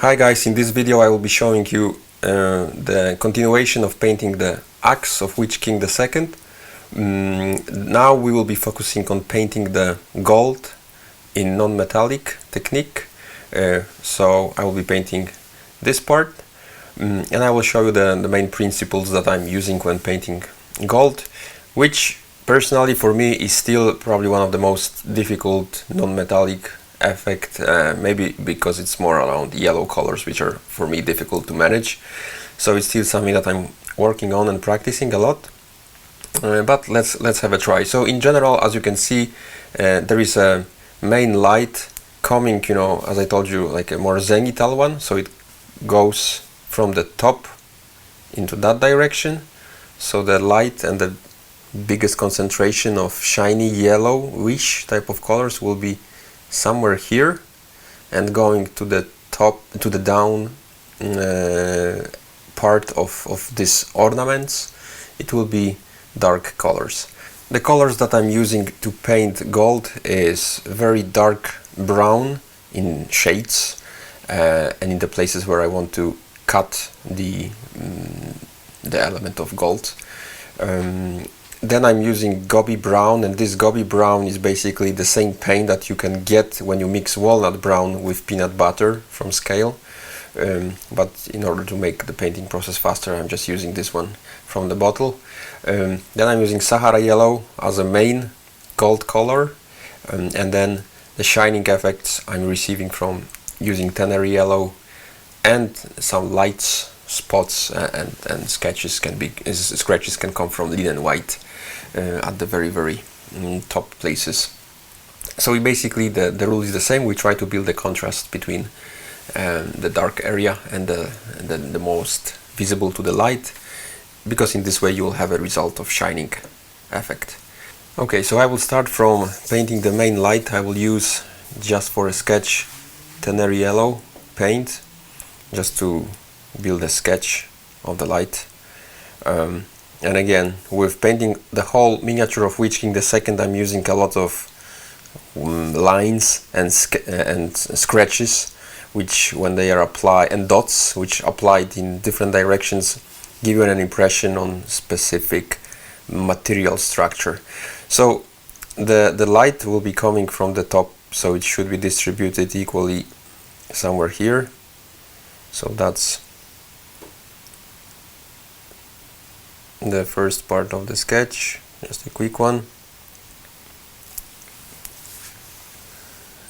Hi guys, in this video I will be showing you the continuation of painting the axe of Witch Kinga II. Now we will be focusing on painting the gold in non-metallic technique. So I will be painting this part and I will show you the main principles that I'm using when painting gold, which personally for me is still probably one of the most difficult non-metallic effect, maybe because it's more around yellow colors, which are for me difficult to manage. So it's still something that I'm working on and practicing a lot, but let's have a try. So in general, as you can see, there is a main light coming, you know, as I told you, like a more zenithal one, so it goes from the top into that direction. So the light and the biggest concentration of shiny yellowish type of colors will be somewhere here, and going to the top, to the down part of these ornaments, it will be dark colors. The colors that I'm using to paint gold is very dark brown in shades, and in the places where I want to cut the element of gold. Then I'm using gobi brown, and this gobi brown is basically the same paint that you can get when you mix walnut brown with peanut butter from scale. But in order to make the painting process faster, I'm just using this one from the bottle. Then I'm using Sahara yellow as a main gold color, and then the shining effects I'm receiving from using tannery yellow, and some lights, spots and scratches can come from linen white at the very top places. So we basically, the rule is the same. We try to build a contrast between the dark area and the most visible to the light, because in this way you will have a result of shining effect. Okay, so I will start from painting the main light. I will use, just for a sketch, tannery yellow paint, just to build a sketch of the light. And again, with painting the whole miniature of Witch Kinga II, I'm using a lot of lines and scratches, which when they are applied, and dots, which applied in different directions, give you an impression on specific material structure. So the light will be coming from the top, so it should be distributed equally somewhere here. So that's the first part of the sketch, just a quick one.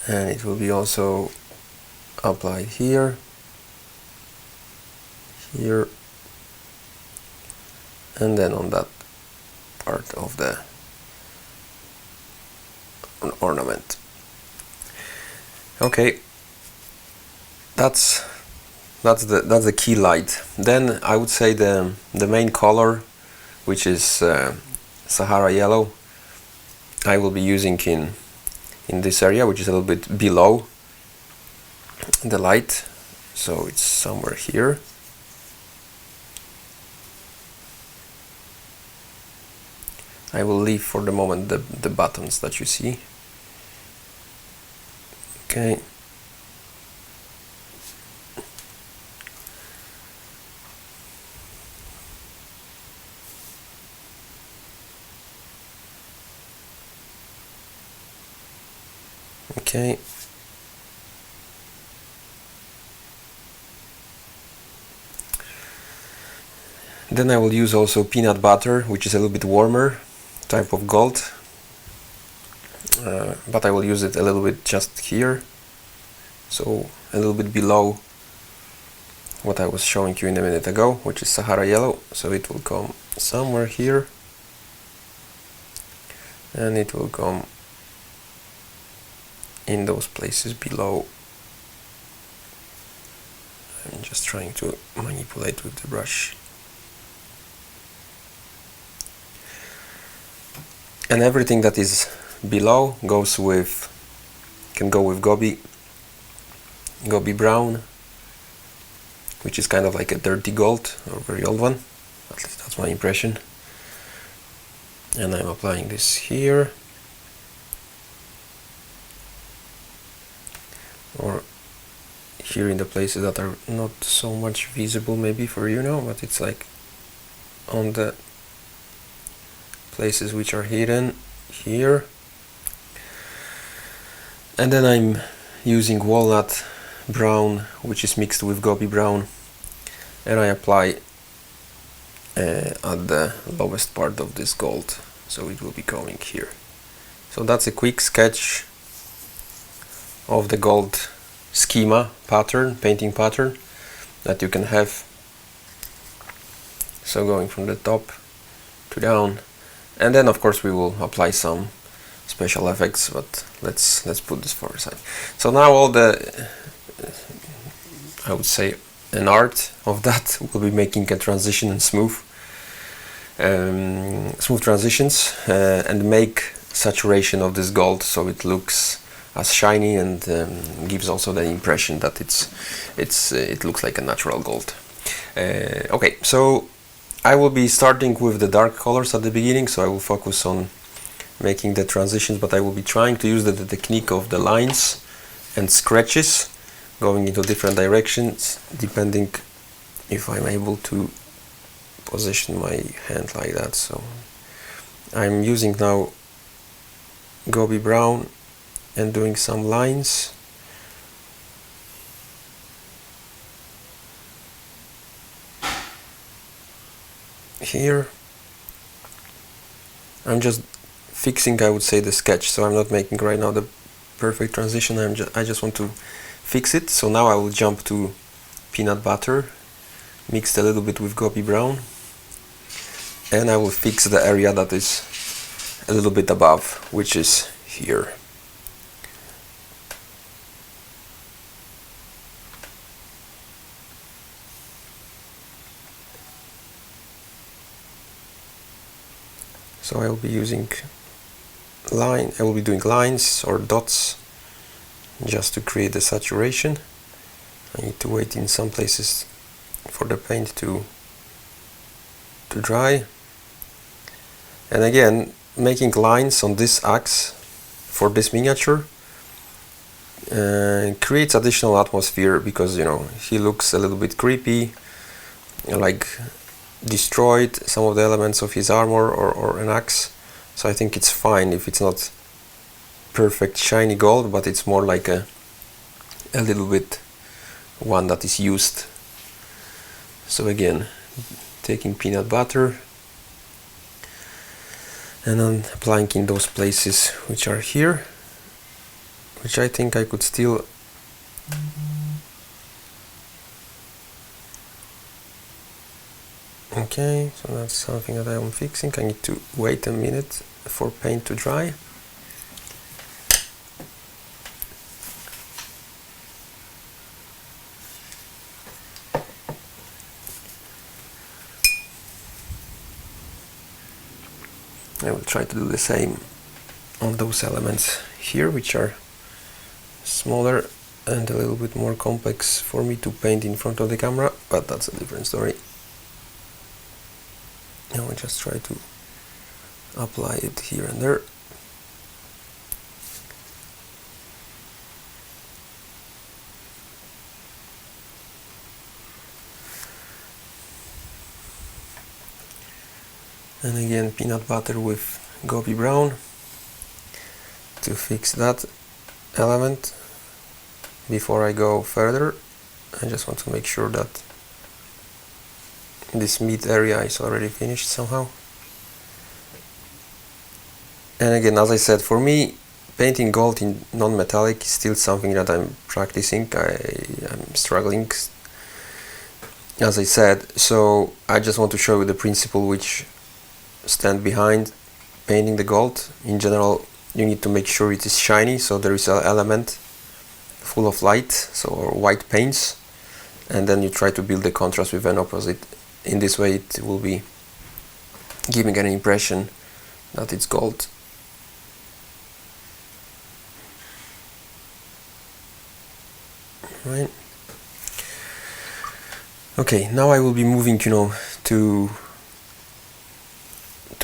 And it will be also applied here, here, and then on that part of the ornament. Okay, that's the key light. Then I would say the main color, which is Sahara yellow, I will be using in this area, which is a little bit below the light, so it's somewhere here. I will leave for the moment the buttons that you see. Okay. Okay. Then I will use also peanut butter, which is a little bit warmer type of gold, but I will use it a little bit just here, so a little bit below what I was showing you in a minute ago, which is Sahara yellow. So it will come somewhere here, and it will come in those places below. I'm just trying to manipulate with the brush. And everything that is below goes with, can go with gobi brown, which is kind of like a dirty gold, or very old one, at least that's my impression. And I'm applying this here, or here in the places that are not so much visible maybe for you now, but it's like on the places which are hidden here. And then I'm using walnut brown, which is mixed with gobi brown, and I apply at the lowest part of this gold, so it will be going here. So that's a quick sketch of the gold schema pattern, painting pattern that you can have. So going from the top to down, and then of course we will apply some special effects, but let's put this for a side. So now all the, I would say, an art of that will be making a transition and smooth transitions, and make saturation of this gold so it looks as shiny, and gives also the impression that it looks like a natural gold. Okay, so I will be starting with the dark colors at the beginning, so I will focus on making the transitions, but I will be trying to use the technique of the lines and scratches, going into different directions depending if I'm able to position my hand like that. So I'm using now gobi brown and doing some lines. Here I'm just fixing, I would say, the sketch, so I'm not making right now the perfect transition. I just want to fix it. So now I will jump to peanut butter mixed a little bit with gobi brown, and I will fix the area that is a little bit above, which is here. So I will be using I will be doing lines or dots just to create the saturation. I need to wait in some places for the paint to dry. And again, making lines on this axe for this miniature creates additional atmosphere, because, you know, he looks a little bit creepy, like destroyed some of the elements of his armor or an axe. So I think it's fine if it's not perfect shiny gold, but it's more like a little bit one that is used. So again, taking peanut butter and then applying in those places which are here, which I think I could still okay, so that's something that I am fixing. I need to wait a minute for paint to dry. I will try to do the same on those elements here, which are smaller and a little bit more complex for me to paint in front of the camera, but that's a different story. Now I just try to apply it here and there. And again, peanut butter with gobi brown to fix that element. Before I go further, I just want to make sure that this mid area is already finished somehow. And again, as I said, for me, painting gold in non-metallic is still something that I'm practicing. I'm struggling, as I said, so I just want to show you the principle which stand behind painting the gold. In general, you need to make sure it is shiny, so there is an element full of light, so or white paints, and then you try to build the contrast with an opposite. In this way it will be giving an impression that it's gold. Right. Okay, now I will be moving, to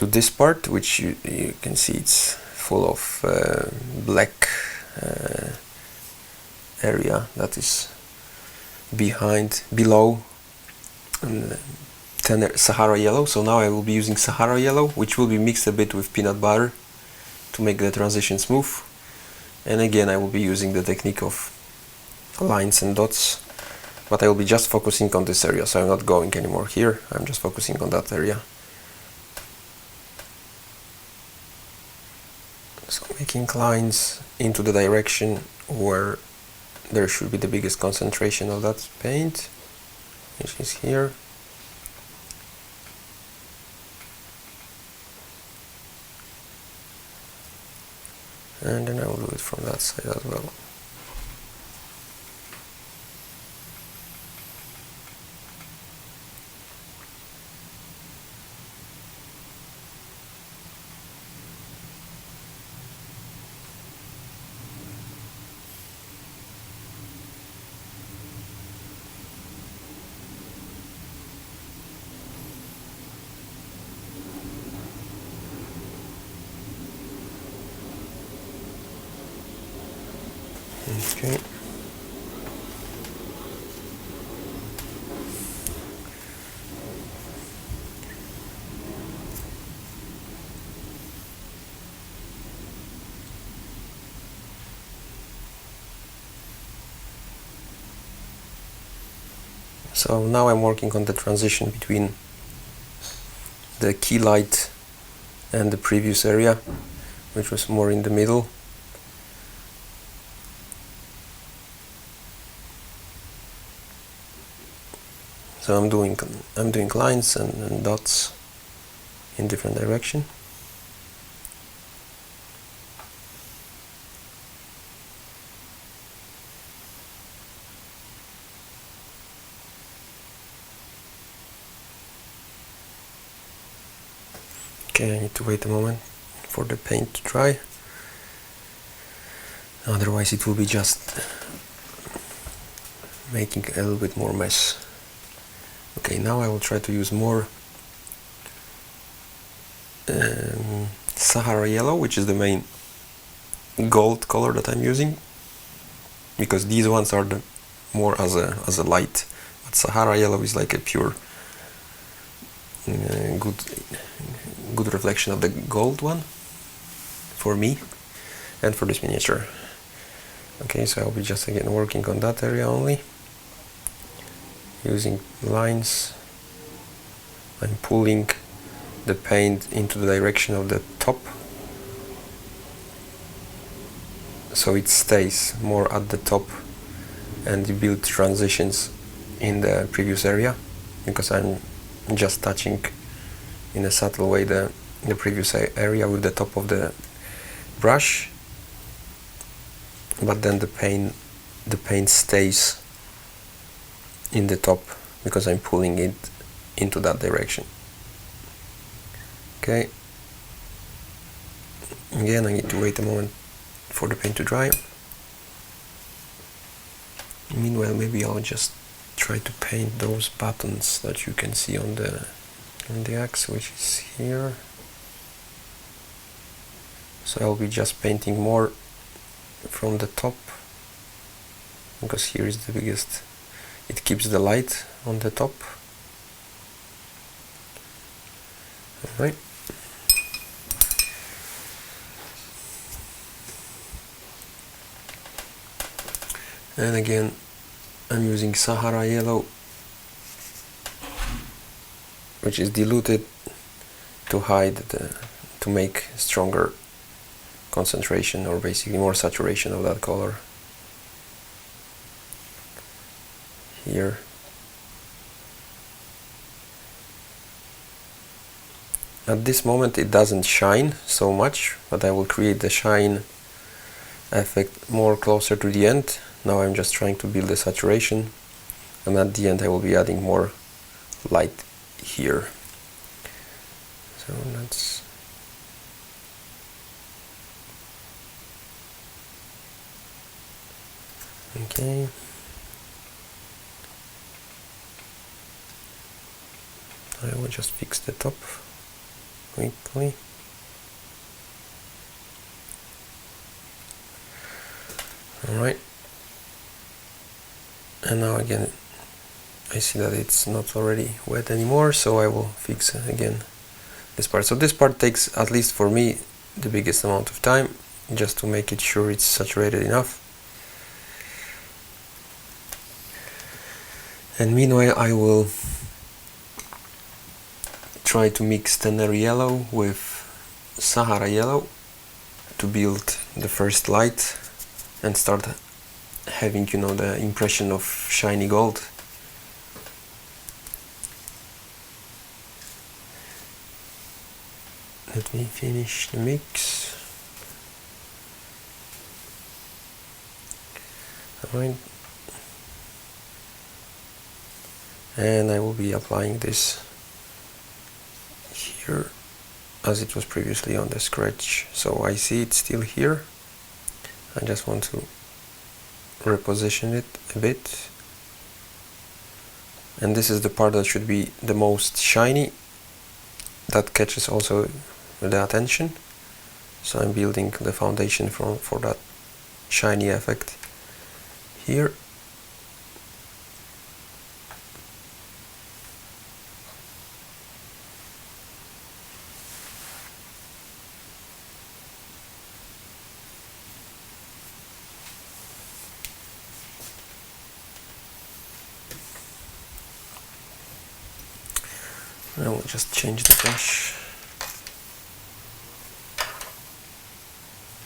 this part, which you can see it's full of black area that is below Sahara yellow. So now I will be using Sahara yellow, which will be mixed a bit with peanut butter to make the transition smooth. And again, I will be using the technique of lines and dots, but I will be just focusing on this area, so I'm not going anymore here. I'm just focusing on that area. So making lines into the direction where there should be the biggest concentration of that paint, which is here. And then I will do it from that side as well. Okay. So now I'm working on the transition between the key light and the previous area, which was more in the middle. So I'm doing lines and dots in different direction. Okay, I need to wait a moment for the paint to dry. Otherwise it will be just making a little bit more mess. Okay, now I will try to use more Sahara yellow, which is the main gold color that I'm using, because these ones are the more as a light, but Sahara yellow is like a pure good reflection of the gold one for me and for this miniature. Okay, so I'll be just again working on that area only, using lines. I'm pulling the paint into the direction of the top, so it stays more at the top and you build transitions in the previous area, because I'm just touching in a subtle way the previous area with the top of the brush, but then the paint stays in the top because I'm pulling it into that direction. Okay, again I need to wait a moment for the paint to dry. Meanwhile, maybe I'll just try to paint those buttons that you can see on the axe, which is here. So I'll be just painting more from the top, because here is the biggest. It keeps the light on the top. Alright. And again, I'm using Sahara yellow, which is diluted to hide to make stronger concentration, or basically more saturation of that color here. At this moment it doesn't shine so much, but I will create the shine effect more closer to the end. Now I'm just trying to build the saturation, and at the end I will be adding more light here. So that's okay. I will just fix the top quickly. Alright. And now again I see that it's not already wet anymore, so I will fix again this part. So this part takes, at least for me, the biggest amount of time, just to make it sure it's saturated enough. And meanwhile I will try to mix Tenere yellow with Sahara yellow to build the first light and start having, you know, the impression of shiny gold. Let me finish the mix. Alright. And I will be applying this here as it was previously on the scratch. So I see it's still here. I just want to reposition it a bit. And this is the part that should be the most shiny. That catches also the attention. So I'm building the foundation for that shiny effect here. I will just change the brush.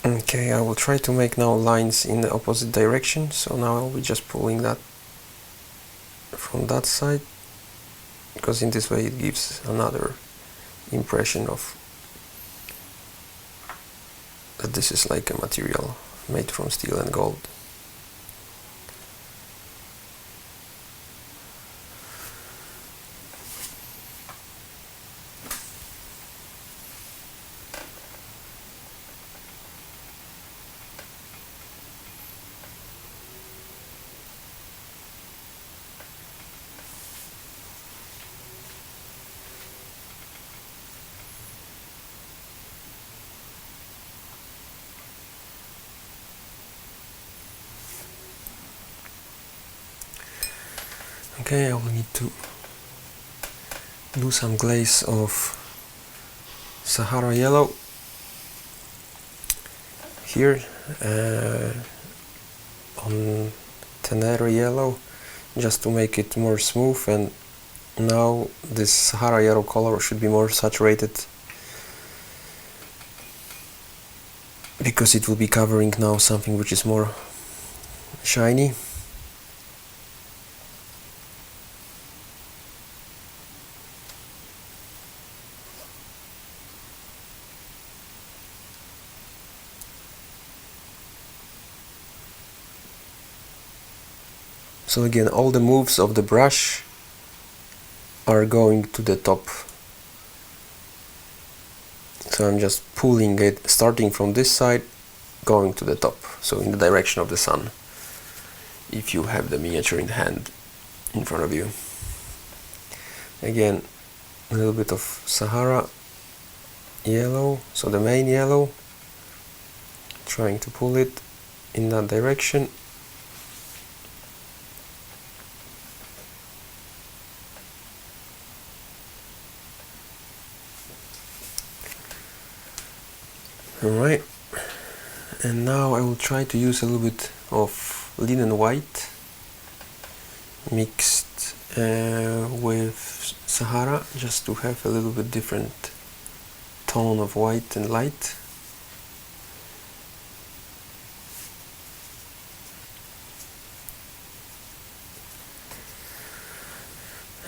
Okay, I will try to make now lines in the opposite direction. So now I'll be just pulling that from that side, because in this way it gives another impression of that this is like a material made from steel and gold. Okay, I will need to do some glaze of Sahara yellow here on Tenere yellow, just to make it more smooth. And now this Sahara yellow color should be more saturated, because it will be covering now something which is more shiny. So again, all the moves of the brush are going to the top. So I'm just pulling it, starting from this side, going to the top, so in the direction of the sun, if you have the miniature in hand in front of you. Again, a little bit of Sahara yellow, so the main yellow, trying to pull it in that direction. Alright, and now I will try to use a little bit of linen white mixed with Sahara, just to have a little bit different tone of white and light.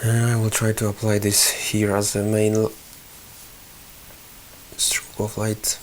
And I will try to apply this here as a main stroke of light.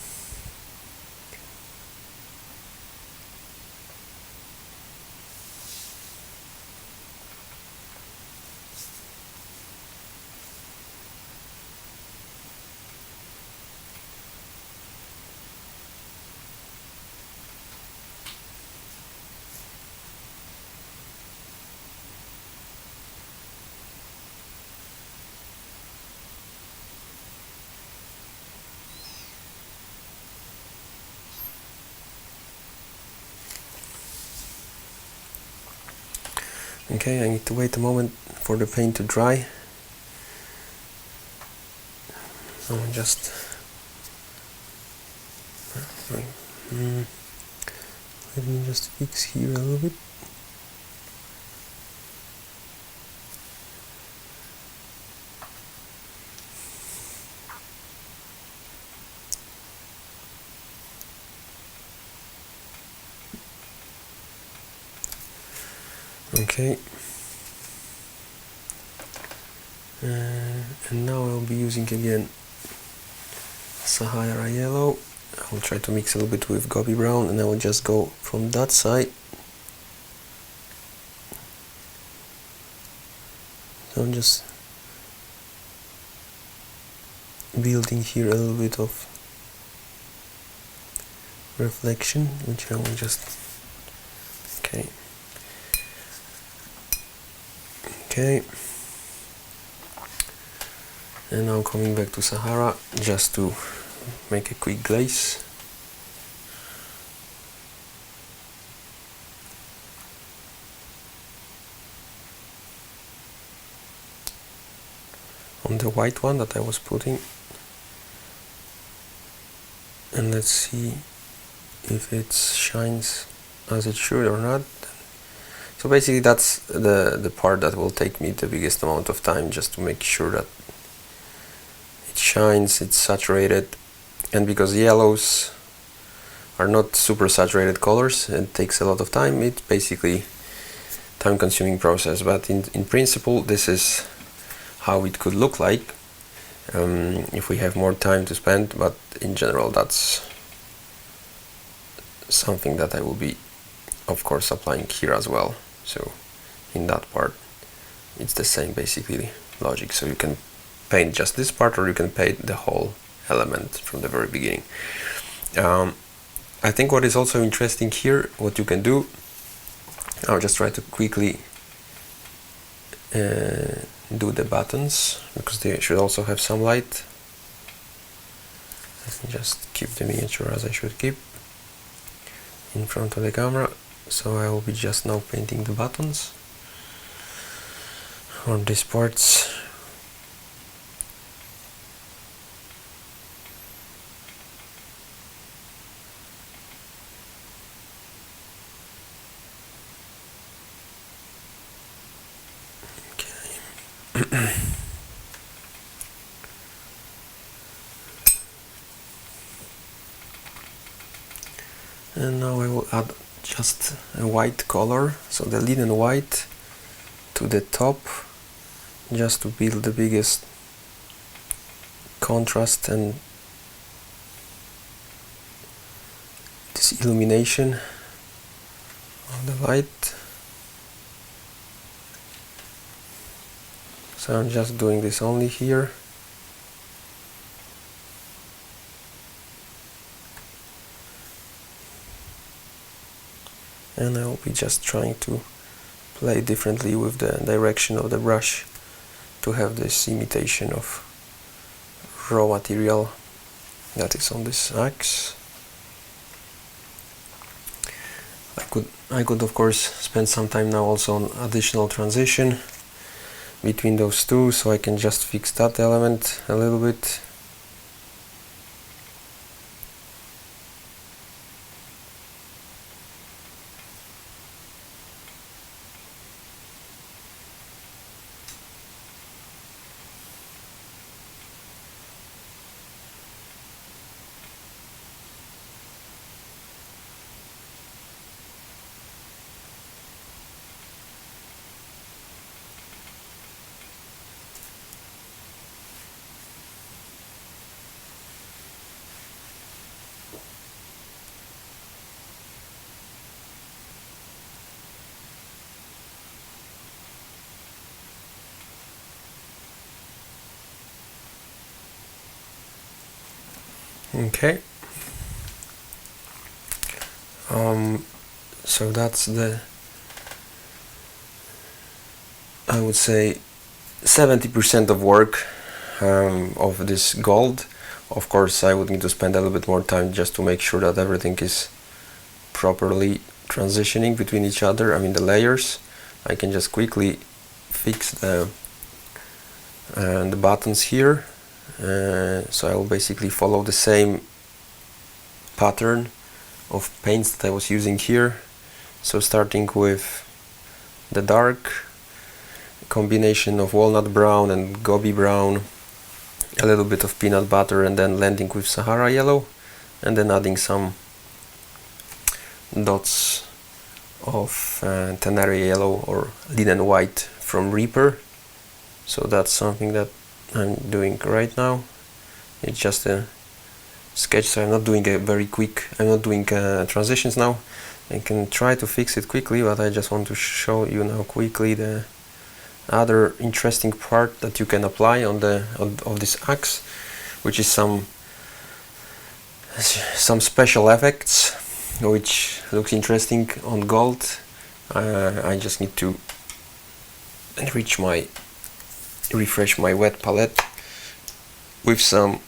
Okay, I need to wait a moment for the paint to dry. So just let me just fix here a little bit. Okay, and now I'll be using again Sahara yellow. I will try to mix a little bit with Gobi brown, and I will just go from that side. So I'm just building here a little bit of reflection, which I will just okay. And now coming back to Sahara just to make a quick glaze. On the white one that I was putting, and let's see if it shines as it should or not. So basically that's the part that will take me the biggest amount of time, just to make sure that it shines, it's saturated. And because yellows are not super saturated colors, it takes a lot of time. It's basically time consuming process, but in principle this is how it could look like if we have more time to spend. But in general that's something that I will be of course applying here as well. So in that part it's the same basically logic. So you can paint just this part, or you can paint the whole element from the very beginning. I think what is also interesting here, what you can do, I'll just try to quickly do the buttons, because they should also have some light. Let me just keep the miniature as I should keep in front of the camera. So I will be just now painting the buttons on these parts. Okay. And now I will add just a white color, so the linen white to the top, just to build the biggest contrast and this illumination of the light. So I'm just doing this only here. And I will be just trying to play differently with the direction of the brush to have this imitation of raw material that is on this axe. I could of course spend some time now also on additional transition between those two, so I can just fix that element a little bit. Okay, so that's the, I would say, 70% of work of this gold. Of course I would need to spend a little bit more time just to make sure that everything is properly transitioning between each other. I mean the layers. I can just quickly fix the buttons here. So I will basically follow the same pattern of paints that I was using here. So starting with the dark combination of walnut brown and gobi brown, a little bit of peanut butter, and then blending with Sahara yellow, and then adding some dots of Tenere yellow or linen white from Reaper. So that's something that I'm doing right now. It's just a sketch, so I'm not doing a very quick, I'm not doing transitions now. I can try to fix it quickly, but I just want to show you now quickly the other interesting part that you can apply on of this axe, which is some special effects, which looks interesting on gold. I just need to refresh my wet palette with some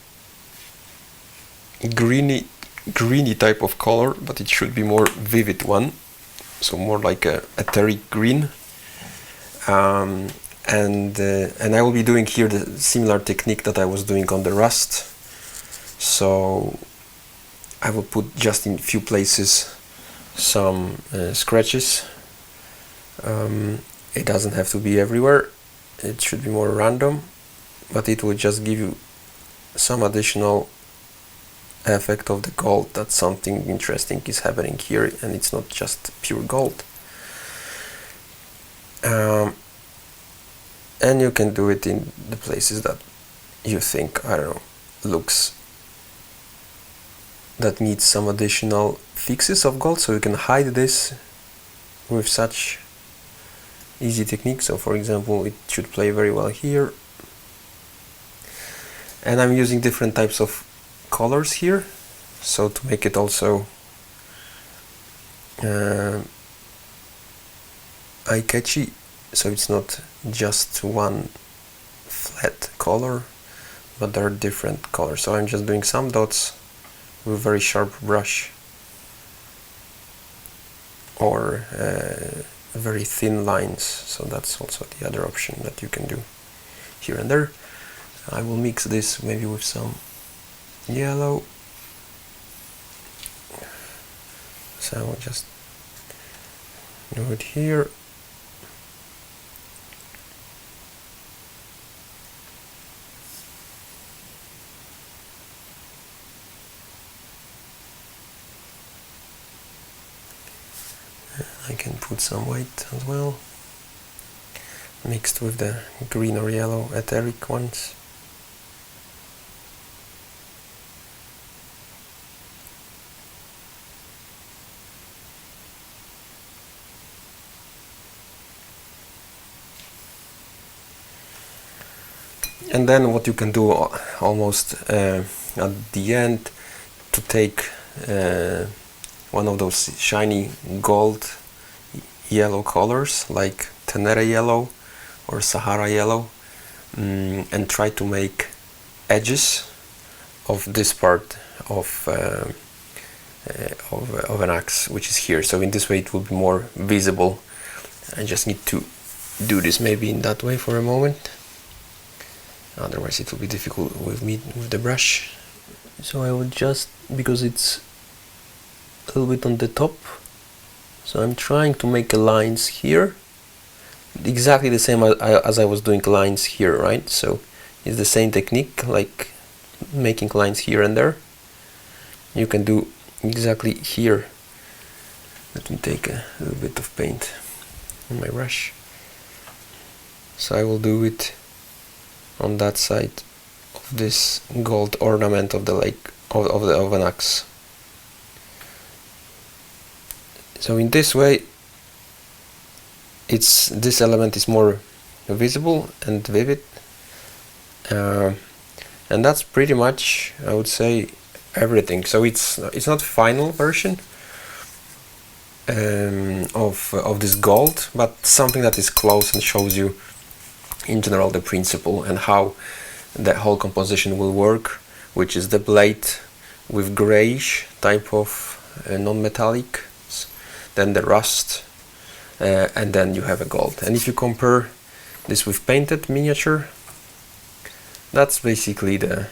greeny type of color, but it should be more vivid one, so more like a etheric green. And I will be doing here the similar technique that I was doing on the rust. So I will put just in few places some scratches. It doesn't have to be everywhere, it should be more random, but it will just give you some additional effect of the gold, that something interesting is happening here and it's not just pure gold. And you can do it in the places that you think, I don't know, looks that needs some additional fixes of gold, so you can hide this with such easy technique. So for example, it should play very well here. And I'm using different types of colors here, so to make it also eye-catchy, so it's not just one flat color, but there are different colors. So I'm just doing some dots with very sharp brush, or very thin lines, so that's also the other option that you can do here and there. I will mix this maybe with some yellow, so I will just do it here. I can put some white as well, mixed with the green or yellow etheric ones. And then what you can do almost at the end, to take one of those shiny gold yellow colors like Tenere yellow or Sahara yellow, and try to make edges of this part of an axe, which is here. So in this way it will be more visible. I just need to do this maybe in that way for a moment, otherwise it will be difficult with the brush. So I will just, because it's a little bit on the top, so I'm trying to make lines here exactly the same as I was doing lines here, right? So it's the same technique, like making lines here and there. You can do exactly here. Let me take a little bit of paint on my brush. So I will do it on that side of this gold ornament of the lake of an axe. So in this way, this element is more visible and vivid, and that's pretty much, I would say, everything. So it's not final version of this gold, but something that is close and shows you in general the principle and how the whole composition will work, which is the blade with grayish type of non-metallic, then the rust, and then you have a gold. And if you compare this with painted miniature. That's basically the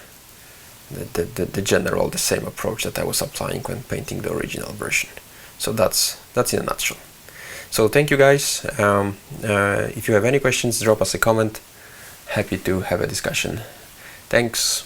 general, the same approach that I was applying when painting the original version. So that's in a nutshell. So thank you guys. If you have any questions, drop us a comment. Happy to have a discussion. Thanks.